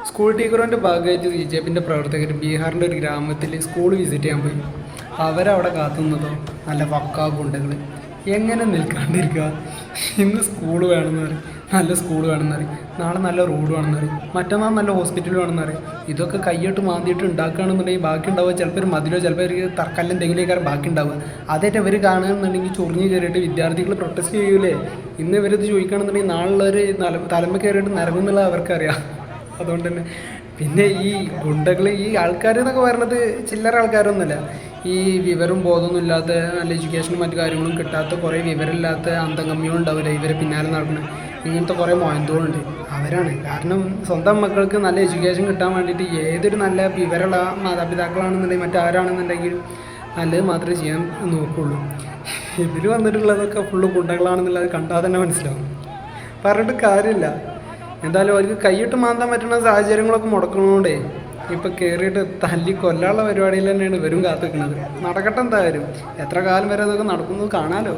School ടീച്ചറിൻ്റെ ഭാഗമായിട്ട് ബി.ജെ.പിൻ്റെ പ്രവർത്തകർ ബീഹാറിൻ്റെ ഒരു ഗ്രാമത്തിൽ സ്കൂൾ വിസിറ്റ് ചെയ്യാൻ പോയി. അവരവിടെ കാത്തുനിന്നതോ നല്ല പക്കാ ഗുണ്ടകൾ. എങ്ങനെ നിൽക്കാണ്ടിരിക്കുക? ഇന്ന് സ്കൂൾ വേണമെന്ന് പറയും, നല്ല സ്കൂൾ വേണമെന്ന് പറയും, നാളെ നല്ല റോഡ് വേണമെന്ന് പറയും, മറ്റന്നാൾ നല്ല ഹോസ്പിറ്റൽ വേണമെന്ന് പറയും. ഇതൊക്കെ കയ്യോട്ട് മാന്തിയിട്ട് ഉണ്ടാക്കുകയാണെന്നുണ്ടെങ്കിൽ ബാക്കി ഉണ്ടാവുക ചിലപ്പോൾ ഒരു മതിലോ ചിലപ്പോൾ ഒരു തർക്കല്ലും എന്തെങ്കിലുമൊക്കെ ബാക്കി ഉണ്ടാവുക. അതായിട്ട് ഇവർ കാണുകയാണെന്നുണ്ടെങ്കിൽ ചൊറിഞ്ഞ് കയറിയിട്ട് വിദ്യാർത്ഥികൾ പ്രൊട്ടസ്റ്റ് ചെയ്യൂലേ. ഇന്ന് ഇവരിത് ചോദിക്കുകയാണെന്നുണ്ടെങ്കിൽ നാളുള്ളൊരു തലമ കയറിയിട്ട് നിരങ്ങുന്നുള്ളത് അവർക്കറിയാം. അതുകൊണ്ട് തന്നെ പിന്നെ ഈ ഗുണ്ടകൾ ഈ ആൾക്കാർ എന്നൊക്കെ പറയുന്നത് ചില്ലറ ആൾക്കാരൊന്നുമല്ല. ഈ വിവരം ബോധമൊന്നും ഇല്ലാത്ത നല്ല എഡ്യൂക്കേഷനും മറ്റു കാര്യങ്ങളും കിട്ടാത്ത കുറേ വിവരമില്ലാത്ത അന്തംഗമ്യവും ഉണ്ടാവില്ല ഇവരെ പിന്നാലെ നടക്കുന്നത്. ഇങ്ങനത്തെ കുറേ മോയന്തോളുണ്ട്. അവരാണ് കാരണം സ്വന്തം മക്കൾക്ക് നല്ല എഡ്യൂക്കേഷൻ കിട്ടാൻ വേണ്ടിയിട്ട് ഏതൊരു നല്ല വിവരമുള്ള മാതാപിതാക്കളാണെന്നുണ്ടെങ്കിൽ മറ്റാരാണെന്നുണ്ടെങ്കിൽ നല്ലത് മാത്രമേ ചെയ്യാൻ നോക്കുള്ളൂ. ഇതിൽ വന്നിട്ടുള്ളതൊക്കെ ഫുള്ള് ഗുണ്ടകളാണെന്നുള്ളത് കണ്ടാൽ തന്നെ മനസ്സിലാവും. പറഞ്ഞിട്ട് കാര്യമില്ല. എന്തായാലും അവർക്ക് കൈയിട്ട് മാന്താൻ പറ്റുന്ന സാഹചര്യങ്ങളൊക്കെ മുടക്കണോണ്ടേ ഇപ്പം കയറിയിട്ട് തല്ലി കൊല്ലാനുള്ള പരിപാടിയിൽ തന്നെയാണ് ഇവരും കാത്തിക്കുന്നത്. നടക്കട്ടെ എന്തായാലും. എത്ര കാലം വരെ അതൊക്കെ നടക്കുന്നത് കാണാമല്ലോ.